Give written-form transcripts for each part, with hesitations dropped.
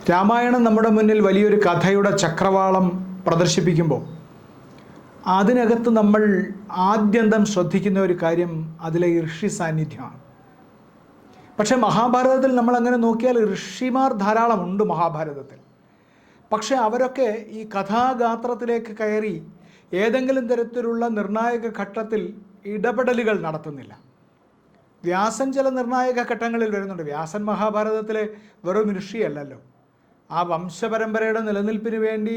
രാമായണം നമ്മുടെ മുന്നിൽ വലിയൊരു കഥയുടെ ചക്രവാളം പ്രദർശിപ്പിക്കുമ്പോൾ അതിനകത്ത് നമ്മൾ ആദ്യന്തം ശ്രദ്ധിക്കുന്ന ഒരു കാര്യം അതിലെ ഋഷി സാന്നിധ്യമാണ്. പക്ഷേ മഹാഭാരതത്തിൽ നമ്മൾ അങ്ങനെ നോക്കിയാൽ ഋഷിമാർ ധാരാളമുണ്ട് മഹാഭാരതത്തിൽ. പക്ഷേ അവരൊക്കെ ഈ കഥാഗാത്രത്തിലേക്ക് കയറി ഏതെങ്കിലും തരത്തിലുള്ള നിർണായക ഘട്ടത്തിൽ ഇടപെടലുകൾ നടത്തുന്നില്ല. വ്യാസൻ ചില നിർണായക ഘട്ടങ്ങളിൽ വരുന്നുണ്ട്. വ്യാസൻ മഹാഭാരതത്തിലെ വെറും ഋഷിയല്ലല്ലോ. ആ വംശപരമ്പരയുടെ നിലനിൽപ്പിന് വേണ്ടി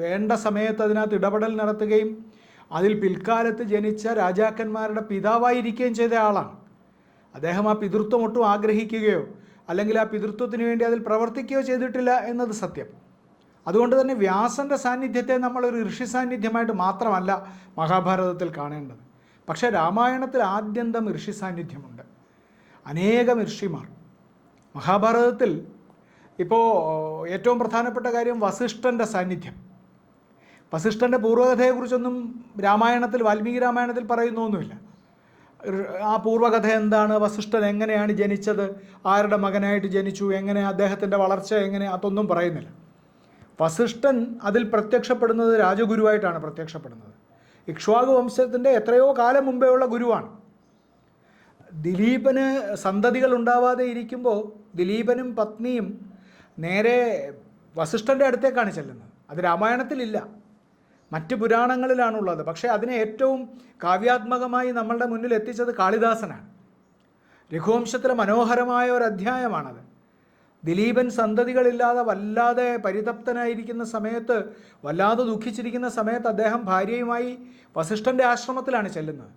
വേണ്ട സമയത്ത് അതിനകത്ത് ഇടപെടൽ നടത്തുകയും അതിൽ പിൽക്കാലത്ത് ജനിച്ച രാജാക്കന്മാരുടെ പിതാവായിരിക്കുകയും ചെയ്ത ആളാണ്. അദ്ദേഹം ആ പിതൃത്വം ഒട്ടും ആഗ്രഹിക്കുകയോ അല്ലെങ്കിൽ ആ പിതൃത്വത്തിന് വേണ്ടി അതിൽ പ്രവർത്തിക്കുകയോ ചെയ്തിട്ടില്ല എന്നത് സത്യം. അതുകൊണ്ട് തന്നെ വ്യാസൻ്റെ സാന്നിധ്യത്തെ നമ്മളൊരു ഋഷി സാന്നിധ്യമായിട്ട് മാത്രമല്ല മഹാഭാരതത്തിൽ കാണേണ്ടത്. പക്ഷേ രാമായണത്തിൽ ആദ്യന്തം ഋഷി സാന്നിധ്യമുണ്ട്. അനേകം ഋഷിമാർ മഹാഭാരതത്തിൽ. ഇപ്പോൾ ഏറ്റവും പ്രധാനപ്പെട്ട കാര്യം വസിഷ്ഠൻ്റെ സാന്നിധ്യം. വസിഷ്ഠൻ്റെ പൂർവ്വകഥയെക്കുറിച്ചൊന്നും രാമായണത്തിൽ, വാൽമീകി രാമായണത്തിൽ പറയുന്നൊന്നുമില്ല. ആ പൂർവ്വകഥ എന്താണ്, വസിഷ്ഠൻ എങ്ങനെയാണ് ജനിച്ചത്, ആരുടെ മകനായിട്ട് ജനിച്ചു, എങ്ങനെ അദ്ദേഹത്തിൻ്റെ വളർച്ച എങ്ങനെ, അതൊന്നും പറയുന്നില്ല. വസിഷ്ഠൻ അതിൽ പ്രത്യക്ഷപ്പെടുന്നത് രാജഗുരുവായിട്ടാണ് പ്രത്യക്ഷപ്പെടുന്നത്. ഇക്ഷ്വാകു വംശത്തിൻ്റെ എത്രയോ കാലം മുമ്പേ ഉള്ള ഗുരുവാണ്. ദിലീപന് സന്തതികൾ ഉണ്ടാവാതെ ഇരിക്കുമ്പോൾ ദിലീപനും പത്നിയും നേരെ വസിഷ്ഠൻ്റെ അടുത്തേക്കാണ് ചെല്ലുന്നത്. അത് രാമായണത്തിലില്ല, മറ്റ് പുരാണങ്ങളിലാണുള്ളത്. പക്ഷേ അതിനെ ഏറ്റവും കാവ്യാത്മകമായി നമ്മളുടെ മുന്നിൽ എത്തിച്ചത് കാളിദാസനാണ്. രഘുവംശത്തിലെ മനോഹരമായ ഒരു അധ്യായമാണത്. ദിലീപൻ സന്തതികളില്ലാതെ വല്ലാതെ പരിതപ്തനായിരിക്കുന്ന സമയത്ത്, വല്ലാതെ ദുഃഖിച്ചിരിക്കുന്ന സമയത്ത് അദ്ദേഹം ഭാര്യയുമായി വസിഷ്ഠൻ്റെ ആശ്രമത്തിലാണ് ചെല്ലുന്നത്.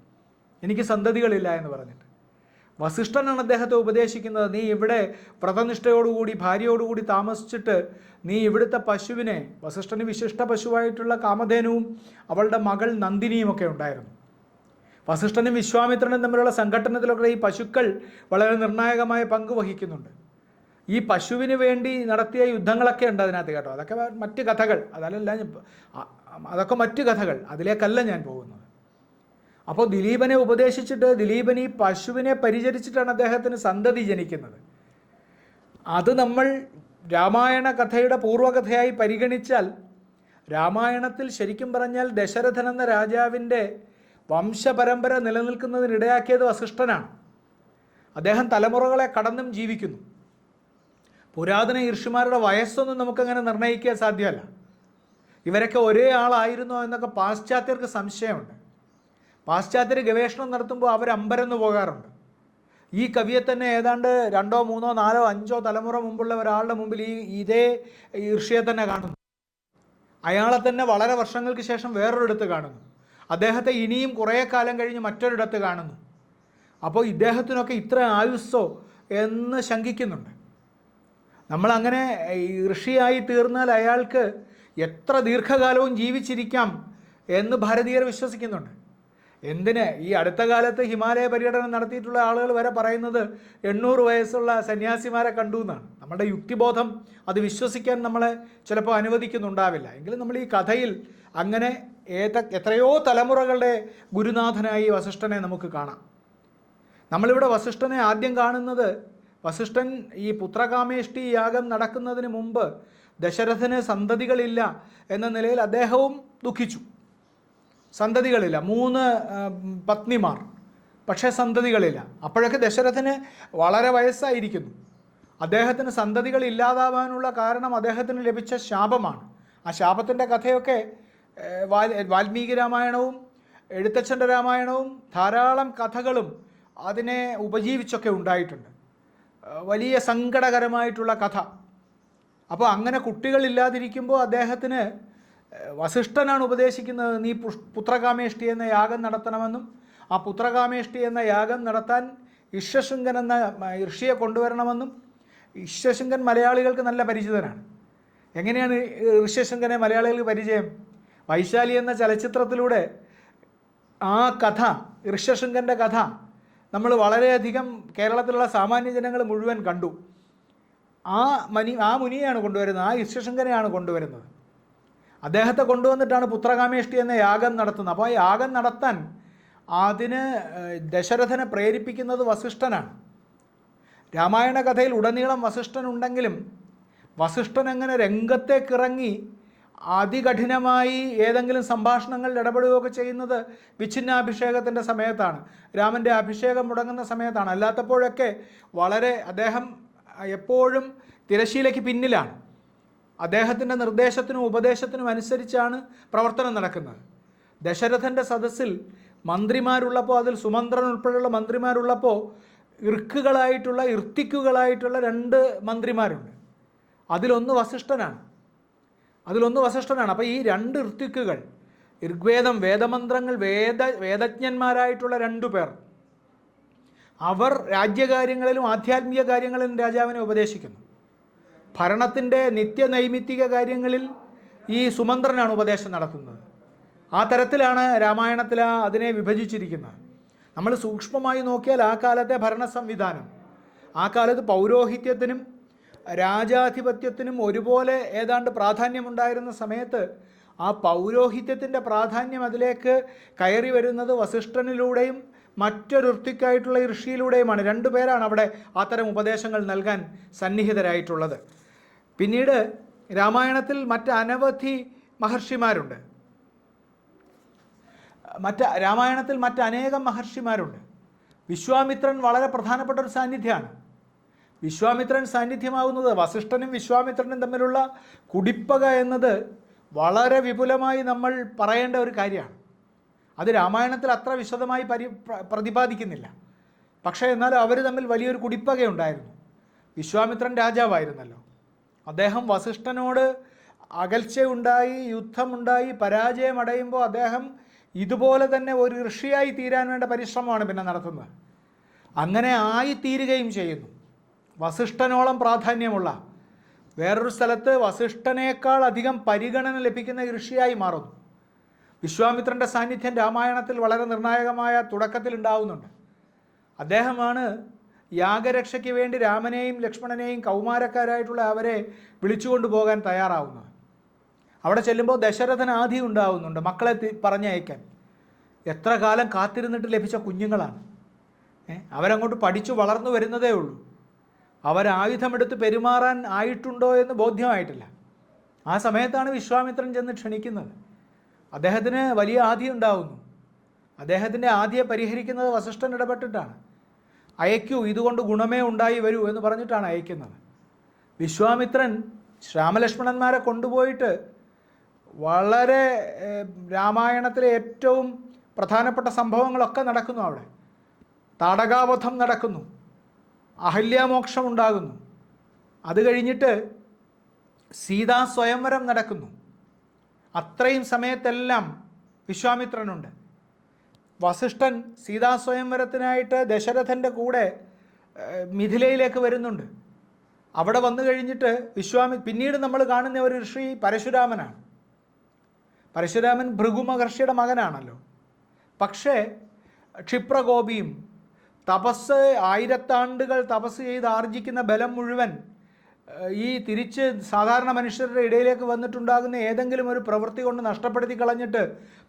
എനിക്ക് സന്തതികളില്ല എന്ന് പറഞ്ഞിട്ട് വസിഷ്ഠനാണ് അദ്ദേഹത്തെ ഉപദേശിക്കുന്നത്. നീ ഇവിടെ വ്രതനിഷ്ഠയോടുകൂടി ഭാര്യയോടുകൂടി താമസിച്ചിട്ട് നീ ഇവിടുത്തെ പശുവിനെ, വസിഷ്ഠന് വിശിഷ്ട പശുവായിട്ടുള്ള കാമധേനുവും അവളുടെ മകൾ നന്ദിനിയുമൊക്കെ ഉണ്ടായിരുന്നു. വസിഷ്ഠനും വിശ്വാമിത്രനും തമ്മിലുള്ള സംഘട്ടനത്തിലൊക്കെ ഈ പശുക്കൾ വളരെ നിർണായകമായ പങ്ക് വഹിക്കുന്നുണ്ട്. ഈ പശുവിന് വേണ്ടി നടത്തിയ യുദ്ധങ്ങളൊക്കെ ഉണ്ട് അതിനകത്ത് കേട്ടോ. അതൊക്കെ മറ്റ് കഥകൾ, അതൊക്കെ മറ്റ് കഥകൾ, അതിലേക്കല്ല ഞാൻ പോകുന്നത്. അപ്പോൾ ദിലീപനെ ഉപദേശിച്ചിട്ട് ദിലീപൻ ഈ പശുവിനെ പരിചരിച്ചിട്ടാണ് അദ്ദേഹത്തിന് സന്തതി ജനിക്കുന്നത്. അത് നമ്മൾ രാമായണ കഥയുടെ പൂർവ്വകഥയായി പരിഗണിച്ചാൽ രാമായണത്തിൽ ശരിക്കും പറഞ്ഞാൽ ദശരഥൻ എന്ന രാജാവിൻ്റെ വംശപരമ്പര നിലനിൽക്കുന്നതിനിടയാക്കിയത് വസിഷ്ഠനാണ്. അദ്ദേഹം തലമുറകളെ കടന്നും ജീവിക്കുന്നു. പുരാതന ഋഷിമാരുടെ വയസ്സൊന്നും നമുക്കങ്ങനെ നിർണ്ണയിക്കാൻ സാധ്യമല്ല. ഇവരൊക്കെ ഒരേ ആളായിരുന്നോ എന്നൊക്കെ പാശ്ചാത്യർക്ക് സംശയമുണ്ട്. പാശ്ചാത്യർ ഗവേഷണം നടത്തുമ്പോൾ അവർ അമ്പരന്ന് പോകാറുണ്ട്. ഈ കവിയെ തന്നെ ഏതാണ്ട് 2, 3, 4, 5 തലമുറ മുമ്പുള്ള ഒരാളുടെ മുമ്പിൽ ഇതേ ഋഷിയെ തന്നെ കാണുന്നു. അയാളെ തന്നെ വളരെ വർഷങ്ങൾക്ക് ശേഷം വേറൊരിടത്ത് കാണുന്നു. അദ്ദേഹത്തെ ഇനിയും കുറേ കാലം കഴിഞ്ഞ് മറ്റൊരിടത്ത് കാണുന്നു. അപ്പോൾ ഇദ്ദേഹത്തിനൊക്കെ ഇത്ര ആയുസ്സോ എന്ന് ശങ്കിക്കുന്നുണ്ട്. നമ്മളങ്ങനെ ഋഷിയായി തീർന്നാൽ അയാൾക്ക് എത്ര ദീർഘകാലവും ജീവിച്ചിരിക്കാം എന്ന് ഭാരതീയർ വിശ്വസിക്കുന്നുണ്ട്. എന്തിന്, ഈ അടുത്ത കാലത്ത് ഹിമാലയ പര്യടനം നടത്തിയിട്ടുള്ള ആളുകൾ വരെ പറയുന്നത് 800 വയസ്സുള്ള സന്യാസിമാരെ കണ്ടു എന്നാണ്. നമ്മുടെ യുക്തിബോധം അത് വിശ്വസിക്കാൻ നമ്മളെ ചിലപ്പോൾ അനുവദിക്കുന്നുണ്ടാവില്ല. എങ്കിലും നമ്മൾ ഈ കഥയിൽ അങ്ങനെ എത്രയോ തലമുറകളുടെ ഗുരുനാഥനായി വസിഷ്ഠനെ നമുക്ക് കാണാം. നമ്മളിവിടെ വസിഷ്ഠനെ ആദ്യം കാണുന്നത്, വസിഷ്ഠൻ ഈ പുത്രകാമേഷ്ടി യാഗം നടക്കുന്നതിന് മുമ്പ് ദശരഥന് സന്തതികളില്ല എന്ന നിലയിൽ അദ്ദേഹവും ദുഃഖിച്ചു. സന്തതികളില്ല, 3 പത്നിമാർ, പക്ഷേ സന്തതികളില്ല. അപ്പോഴൊക്കെ ദശരഥന് വളരെ വയസ്സായിരിക്കുന്നു. അദ്ദേഹത്തിന് സന്തതികൾ ഇല്ലാതാവാനുള്ള കാരണം അദ്ദേഹത്തിന് ലഭിച്ച ശാപമാണ്. ആ ശാപത്തിൻ്റെ കഥയൊക്കെ വാൽമീകി രാമായണവും എഴുത്തച്ഛൻ്റെ രാമായണവും ധാരാളം കഥകളും അതിനെ ഉപജീവിച്ചൊക്കെ ഉണ്ടായിട്ടുണ്ട്. വലിയ സങ്കടകരമായിട്ടുള്ള കഥ. അപ്പോൾ അങ്ങനെ കുട്ടികളില്ലാതിരിക്കുമ്പോൾ അദ്ദേഹത്തിന് വസിഷ്ഠനാണ് ഉപദേശിക്കുന്നത്, നീ പുത്രകാമേഷ്ടി എന്ന യാഗം നടത്തണമെന്നും ആ പുത്രകാമേഷ്ടി എന്ന യാഗം നടത്താൻ ഇഷ്യശൃംഗൻ എന്ന ഋഷിയെ കൊണ്ടുവരണമെന്നും. ഇഷ്യശൃംഗൻ മലയാളികൾക്ക് നല്ല പരിചിതനാണ്. എങ്ങനെയാണ് ഋഷ്യശൃംഗനെ മലയാളികൾക്ക് പരിചയം? വൈശാലി എന്ന ചലച്ചിത്രത്തിലൂടെ ആ കഥ, ഋഷ്യശൃംഗൻ്റെ കഥ നമ്മൾ വളരെയധികം കേരളത്തിലുള്ള സാമാന്യ ജനങ്ങൾ മുഴുവൻ കണ്ടു. ആ മുനിയെയാണ് കൊണ്ടുവരുന്നത്, ആ ഋഷ്യശൃംഗനെയാണ് കൊണ്ടുവരുന്നത്. അദ്ദേഹത്തെ കൊണ്ടുവന്നിട്ടാണ് പുത്രകാമേഷ്ടി എന്ന യാഗം നടത്തുന്നത്. അപ്പോൾ ആ യാഗം നടത്താൻ അതിന് ദശരഥനെ പ്രേരിപ്പിക്കുന്നത് വസിഷ്ഠനാണ്. രാമായണ കഥയിൽ ഉടനീളം വസിഷ്ഠനുണ്ടെങ്കിലും വസിഷ്ഠൻ അങ്ങനെ രംഗത്തേക്കിറങ്ങി അതികഠിനമായി ഏതെങ്കിലും സംഭാഷണങ്ങളിൽ ഇടപെടുകയൊക്കെ ചെയ്യുന്നത് വിച്ഛിന്നാഭിഷേകത്തിൻ്റെ സമയത്താണ്, രാമൻ്റെ അഭിഷേകം മുടങ്ങുന്ന സമയത്താണ്. അല്ലാത്തപ്പോഴൊക്കെ വളരെ അദ്ദേഹം എപ്പോഴും തിരശ്ശീലയ്ക്ക് പിന്നിലാണ്. അദ്ദേഹത്തിൻ്റെ നിർദ്ദേശത്തിനും ഉപദേശത്തിനും അനുസരിച്ചാണ് പ്രവർത്തനം നടക്കുന്നത്. ദശരഥൻ്റെ സദസ്സിൽ മന്ത്രിമാരുള്ളപ്പോൾ, അതിൽ സുമന്ത്രൻ ഉൾപ്പെടെയുള്ള മന്ത്രിമാരുള്ളപ്പോൾ ഇർത്തിക്കുകളായിട്ടുള്ള 2 മന്ത്രിമാരുണ്ട്. അതിലൊന്ന് വസിഷ്ഠനാണ്. അപ്പോൾ ഈ 2 ഇർത്തിക്കുകൾ, ഋഗ്വേദം, വേദമന്ത്രങ്ങൾ, വേദജ്ഞന്മാരായിട്ടുള്ള 2 പേർ, അവർ രാജ്യകാര്യങ്ങളിലും ആധ്യാത്മിക കാര്യങ്ങളിലും രാജാവിനെ ഉപദേശിക്കുന്നു. ഭരണത്തിൻ്റെ നിത്യനൈമിത്തിക കാര്യങ്ങളിൽ ഈ സുമന്ത്രനാണ് ഉപദേശം നടത്തുന്നത്. ആ തരത്തിലാണ് രാമായണത്തിൽ അതിനെ വിഭജിച്ചിരിക്കുന്നത്. നമ്മൾ സൂക്ഷ്മമായി നോക്കിയാൽ ആ കാലത്തെ ഭരണ സംവിധാനം, ആ കാലത്ത് പൗരോഹിത്യത്തിനും രാജാധിപത്യത്തിനും ഒരുപോലെ ഏതാണ്ട് പ്രാധാന്യമുണ്ടായിരുന്ന സമയത്ത് ആ പൗരോഹിത്യത്തിൻ്റെ പ്രാധാന്യം അതിലേക്ക് കയറി വരുന്നത് വസിഷ്ഠനിലൂടെയും മറ്റൊരു ഋത്വിക്കായിട്ടുള്ള ഋഷിയിലൂടെയുമാണ്. 2 പേരാണ് അവിടെ അത്തരം ഉപദേശങ്ങൾ നൽകാൻ സന്നിഹിതരായിട്ടുള്ളത്. പിന്നീട് രാമായണത്തിൽ മറ്റനവധി മഹർഷിമാരുണ്ട്. മറ്റനേകം മഹർഷിമാരുണ്ട്. വിശ്വാമിത്രൻ വളരെ പ്രധാനപ്പെട്ട ഒരു സാന്നിധ്യമാണ്. വിശ്വാമിത്രൻ സാന്നിധ്യമാകുന്നത്, വസിഷ്ഠനും വിശ്വാമിത്രനും തമ്മിലുള്ള കുടിപ്പക എന്നത് വളരെ വിപുലമായി നമ്മൾ പറയേണ്ട ഒരു കാര്യമാണ്. അത് രാമായണത്തിൽ അത്ര വിശദമായി പ്രതിപാദിക്കുന്നില്ല. പക്ഷേ എന്നാൽ അവർ തമ്മിൽ വലിയൊരു കുടിപ്പകയുണ്ടായിരുന്നു. വിശ്വാമിത്രൻ രാജാവായിരുന്നല്ലോ. അദ്ദേഹം വസിഷ്ഠനോട് അകൽച്ചയുണ്ടായി, യുദ്ധമുണ്ടായി, പരാജയമടയുമ്പോൾ അദ്ദേഹം ഇതുപോലെ തന്നെ ഒരു ഋഷിയായി തീരാൻ വേണ്ട പരിശ്രമമാണ് പിന്നെ നടത്തുന്നത്. അങ്ങനെ ആയിത്തീരുകയും ചെയ്യുന്നു. വസിഷ്ഠനോളം പ്രാധാന്യമുള്ള വേറൊരു സ്ഥലത്ത് വസിഷ്ഠനേക്കാൾ അധികം പരിഗണന ലഭിക്കുന്ന ഋഷിയായി മാറുന്നു. വിശ്വാമിത്രൻ്റെ സാന്നിധ്യം രാമായണത്തിൽ വളരെ നിർണായകമായ തുടക്കത്തിൽ ഉണ്ടാവുന്നുണ്ട്. അദ്ദേഹമാണ് യാഗരക്ഷയ്ക്ക് വേണ്ടി രാമനെയും ലക്ഷ്മണനെയും കൗമാരക്കാരായിട്ടുള്ള അവരെ വിളിച്ചുകൊണ്ടു പോകാൻ തയ്യാറാവുന്നത്. അവിടെ ചെല്ലുമ്പോൾ ദശരഥന് ആധി ഉണ്ടാവുന്നുണ്ട് മക്കളെ പറഞ്ഞയക്കാൻ. എത്ര കാലം കാത്തിരുന്നിട്ട് ലഭിച്ച കുഞ്ഞുങ്ങളാണ്. അവരങ്ങോട്ട് പഠിച്ചു വളർന്നു വരുന്നതേ ഉള്ളൂ. അവരായുധമെടുത്ത് പെരുമാറാൻ ആയിട്ടുണ്ടോ എന്ന് ബോധ്യമായിട്ടില്ല. ആ സമയത്താണ് വിശ്വാമിത്രൻ ചെന്ന് ക്ഷണിക്കുന്നത്. അദ്ദേഹത്തിന് വലിയ ആധി ഉണ്ടാവുന്നു. അദ്ദേഹത്തിൻ്റെ ആധിയെ പരിഹരിക്കുന്നത് വസിഷ്ഠൻ ഇടപെട്ടിട്ടാണ്. അയക്കൂ, ഇതുകൊണ്ട് ഗുണമേ ഉണ്ടായി വരൂ എന്ന് പറഞ്ഞിട്ടാണ് അയക്കുന്നത്. വിശ്വാമിത്രൻ രാമലക്ഷ്മണന്മാരെ കൊണ്ടുപോയിട്ട് വളരെ രാമായണത്തിലെ ഏറ്റവും പ്രധാനപ്പെട്ട സംഭവങ്ങളൊക്കെ നടക്കുന്നു അവിടെ. താടകാവധം നടക്കുന്നു, അഹല്യാമോക്ഷം ഉണ്ടാകുന്നു. അത് കഴിഞ്ഞിട്ട് സീതാ സ്വയംവരം നടക്കുന്നു. അത്രയും സമയത്തെല്ലാം വിശ്വാമിത്രനുണ്ട്. വസിഷ്ഠൻ സീതാ സ്വയംവരത്തിനായിട്ട് ദശരഥൻ്റെ കൂടെ മിഥിലയിലേക്ക് വരുന്നുണ്ട്. അവിടെ വന്നു കഴിഞ്ഞിട്ട് പിന്നീട് നമ്മൾ കാണുന്ന ഒരു ഋഷി പരശുരാമനാണ്. പരശുരാമൻ ഭൃഗു മഹർഷിയുടെ മകനാണല്ലോ. പക്ഷേ ക്ഷിപ്രകോപിയും തപസ് 1000 ആണ്ടുകൾ തപസ് ചെയ്ത് ആർജിക്കുന്ന ബലം മുഴുവൻ ഈ തിരിച്ച് സാധാരണ മനുഷ്യരുടെ ഇടയിലേക്ക് വന്നിട്ടുണ്ടാകുന്ന ഏതെങ്കിലും ഒരു പ്രവൃത്തി കൊണ്ട് നഷ്ടപ്പെടുത്തി കളഞ്ഞിട്ട്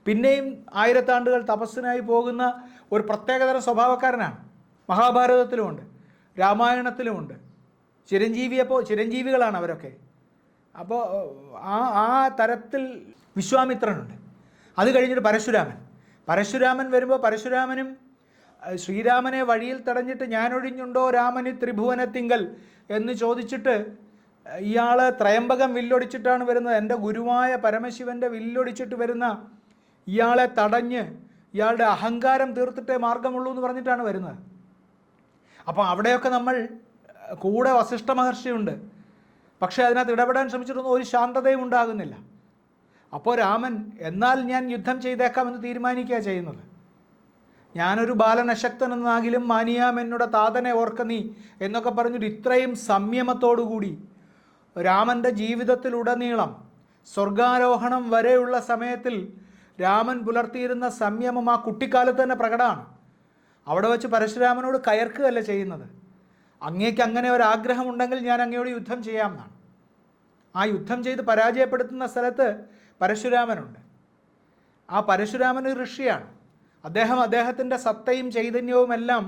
പിന്നെയും 1000 ആണ്ടുകൾ തപസ്സിനായി പോകുന്ന ഒരു പ്രത്യേകതരം സ്വഭാവക്കാരനാണ്. മഹാഭാരതത്തിലുമുണ്ട്, രാമായണത്തിലുമുണ്ട്. ചിരഞ്ജീവികളാണ് അവരൊക്കെ. അപ്പോൾ ആ തരത്തിൽ വിശ്വാമിത്രനുണ്ട്. അത് കഴിഞ്ഞിട്ട് പരശുരാമൻ വരുമ്പോൾ പരശുരാമനും ശ്രീരാമനെ വഴിയിൽ തടഞ്ഞിട്ട് ഞാനൊഴിഞ്ഞുണ്ടോ രാമന് ത്രിഭുവനത്തിങ്കൽ എന്ന് ചോദിച്ചിട്ട് ഇയാൾ ത്രയംബകം വില്ലൊടിച്ചിട്ടാണ് വരുന്നത്. എൻ്റെ ഗുരുവായ പരമശിവൻ്റെ വില്ലൊടിച്ചിട്ട് വരുന്ന ഇയാളെ തടഞ്ഞ് ഇയാളുടെ അഹങ്കാരം തീർത്തിട്ടേ മാർഗമുള്ളൂ എന്ന് പറഞ്ഞിട്ടാണ് വരുന്നത്. അപ്പോൾ അവിടെയൊക്കെ നമ്മൾ കൂടെ വസിഷ്ഠ മഹർഷിയുണ്ട്. പക്ഷേ അതിനകത്ത് ഇടപെടാൻ ശ്രമിച്ചിട്ടൊന്നും ഒരു ശാന്തതയും ഉണ്ടാകുന്നില്ല. അപ്പോൾ രാമൻ എന്നാൽ ഞാൻ യുദ്ധം ചെയ്തേക്കാമെന്ന് തീരുമാനിക്കുക ചെയ്യുന്നത്. ഞാനൊരു ബാലനശക്തനെന്നാകിലും മാനിയാം എന്നോട് താതനെ ഓർക്ക നീ എന്നൊക്കെ പറഞ്ഞിട്ട് ഇത്രയും സംയമത്തോടുകൂടി രാമൻ്റെ ജീവിതത്തിലുടനീളം സ്വർഗാരോഹണം വരെയുള്ള സമയത്തിൽ രാമൻ പുലർത്തിയിരുന്ന സംയമം ആ കുട്ടിക്കാലത്ത് തന്നെ പ്രകടമാണ്. അവിടെ വെച്ച് പരശുരാമനോട് കയർക്കുകയല്ല ചെയ്യുന്നത്. അങ്ങേക്ക് അങ്ങനെ ഒരാഗ്രഹമുണ്ടെങ്കിൽ ഞാൻ അങ്ങയോട് യുദ്ധം ചെയ്യാമെന്നാണ്. ആ യുദ്ധം ചെയ്ത് പരാജയപ്പെടുത്തുന്ന സ്ഥലത്ത് പരശുരാമനുണ്ട്. ആ പരശുരാമൻ ഒരു ഋഷിയാണ്. അദ്ദേഹത്തിൻ്റെ സത്തയും ചൈതന്യവും എല്ലാം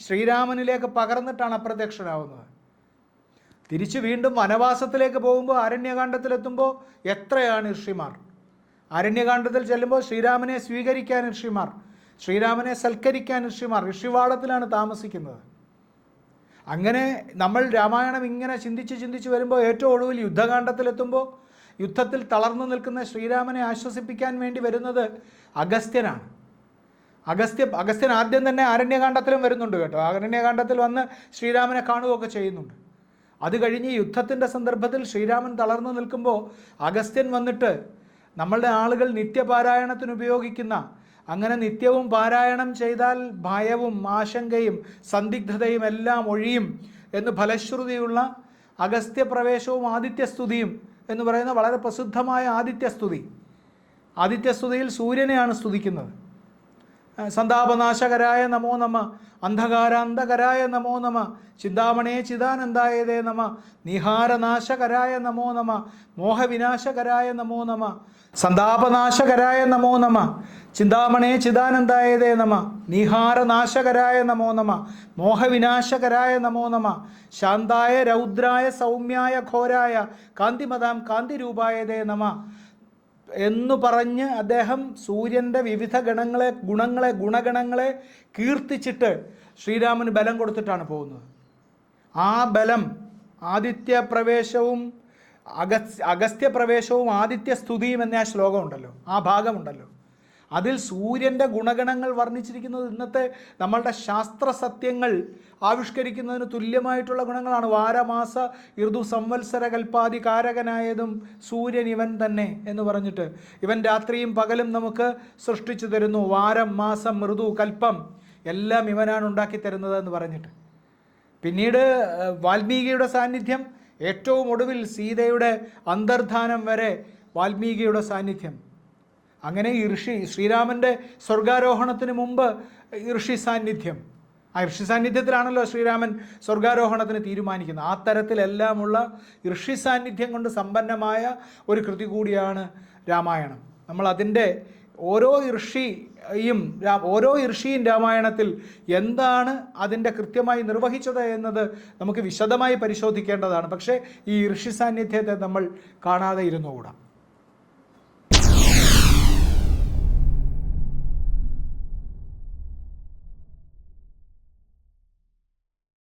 ശ്രീരാമനിലേക്ക് പകർന്നിട്ടാണ് അപ്രത്യക്ഷനാവുന്നത്. തിരിച്ച് വീണ്ടും വനവാസത്തിലേക്ക് പോകുമ്പോൾ അരണ്യകാണ്ഡത്തിലെത്തുമ്പോൾ എത്രയാണ് ഋഷിമാർ. അരണ്യകാണ്ഡത്തിൽ ചെല്ലുമ്പോൾ ശ്രീരാമനെ സ്വീകരിക്കാൻ ഋഷിമാർ, ശ്രീരാമനെ സൽക്കരിക്കാൻ ഋഷിമാർ ഋഷിവാടത്തിലാണ് താമസിക്കുന്നത്. അങ്ങനെ നമ്മൾ രാമായണം ഇങ്ങനെ ചിന്തിച്ച് വരുമ്പോൾ ഏറ്റവും ഒടുവിൽ യുദ്ധകാണ്ഡത്തിലെത്തുമ്പോൾ യുദ്ധത്തിൽ തളർന്നു നിൽക്കുന്ന ശ്രീരാമനെ ആശ്വസിപ്പിക്കാൻ വേണ്ടി വരുന്നത് അഗസ്ത്യനാണ്. അഗസ്ത്യൻ ആദ്യം തന്നെ അരണ്യകാണ്ഡത്തിലും വരുന്നുണ്ട് കേട്ടോ. അരണ്യകാണ്ഡത്തിൽ വന്ന് ശ്രീരാമനെ കാണുകയൊക്കെ ചെയ്യുന്നുണ്ട്. അത് കഴിഞ്ഞ് യുദ്ധത്തിൻ്റെ സന്ദർഭത്തിൽ ശ്രീരാമൻ തളർന്നു നിൽക്കുമ്പോൾ അഗസ്ത്യൻ വന്നിട്ട് നമ്മളുടെ ആളുകൾ നിത്യപാരായണത്തിന് ഉപയോഗിക്കുന്ന, അങ്ങനെ നിത്യവും പാരായണം ചെയ്താൽ ഭയവും ആശങ്കയും സന്ദിഗ്ധതയും എല്ലാം ഒഴിയും എന്ന് ഫലശ്രുതിയുള്ള അഗസ്ത്യപ്രവേശവും ആദിത്യസ്തുതിയും എന്ന് പറയുന്ന വളരെ പ്രസിദ്ധമായ ആദിത്യസ്തുതിയിൽ സൂര്യനെയാണ് സ്തുതിക്കുന്നത്. സന്താപനാശകരായ നമോ നമ, അന്ധകാരാന്തകരായ നമോ നമ, ചിന്താമണേ ചിദാനന്ദായതേ നമ, നിഹാരനാശകരായ നമോ നമ, മോഹവിനാശകരായ നമോ നമ, സന്താപനാശകരായ നമോ നമ, ചിന്താമണേ ചിദാനന്ദായതേ നമ, നിഹാരനാശകരായ നമോ നമ, മോഹവിനാശകരായ നമോ നമ, ശാന്തായ രൗദ്രായ സൗമ്യായ ഘോരായ കാന്തിമതാം കാന്തിരൂപായതേ നമ എന്നു പറഞ്ഞ് അദ്ദേഹം സൂര്യൻ്റെ വിവിധ ഗുണഗണങ്ങളെ കീർത്തിച്ചിട്ട് ശ്രീരാമന് ബലം കൊടുത്തിട്ടാണ് പോകുന്നത്. ആ ബലം ആദിത്യപ്രവേശവും അഗസ്ത്യപ്രവേശവും ആദിത്യസ്തുതിയും എന്ന ആ ശ്ലോകമുണ്ടല്ലോ, ആ ഭാഗമുണ്ടല്ലോ, അതിൽ സൂര്യൻ്റെ ഗുണഗണങ്ങൾ വർണ്ണിച്ചിരിക്കുന്നത് ഇന്നത്തെ നമ്മളുടെ ശാസ്ത്ര സത്യങ്ങൾ ആവിഷ്കരിക്കുന്നതിന് തുല്യമായിട്ടുള്ള ഗുണങ്ങളാണ്. വാരമാസ ഋതു സംവത്സര കൽപ്പാതി കാരകനായതും സൂര്യൻ ഇവൻ തന്നെ എന്ന് പറഞ്ഞിട്ട്, ഇവൻ രാത്രിയും പകലും നമുക്ക് സൃഷ്ടിച്ചു തരുന്നു, വാരം മാസം ഋതു കൽപ്പം എല്ലാം ഇവനാണ് ഉണ്ടാക്കി തരുന്നത് എന്ന് പറഞ്ഞിട്ട്. പിന്നീട് വാൽമീകിയുടെ സാന്നിധ്യം, ഏറ്റവും ഒടുവിൽ സീതയുടെ അന്തർധാനം വരെ വാൽമീകിയുടെ സാന്നിധ്യം. അങ്ങനെ ശ്രീരാമൻ്റെ സ്വർഗാരോഹണത്തിന് മുമ്പ് ഋഷി സാന്നിധ്യം, ആ ഋഷി സാന്നിധ്യത്തിലാണല്ലോ ശ്രീരാമൻ സ്വർഗാരോഹണത്തിന് തീരുമാനിക്കുന്നത്. ആ തരത്തിലെല്ലാമുള്ള ഋഷി സാന്നിധ്യം കൊണ്ട് സമ്പന്നമായ ഒരു കൃതി കൂടിയാണ് രാമായണം. നമ്മൾ അതിൻ്റെ ഓരോ ഋഷിയും രാമായണത്തിൽ എന്താണ് അതിൻ്റെ കൃത്യമായി നിർവഹിച്ചത് എന്നത് നമുക്ക് വിശദമായി പരിശോധിക്കേണ്ടതാണ്. പക്ഷേ ഈ ഋഷി സാന്നിധ്യത്തെ നമ്മൾ കാണാതെ ഇരുന്നുകൂടാ.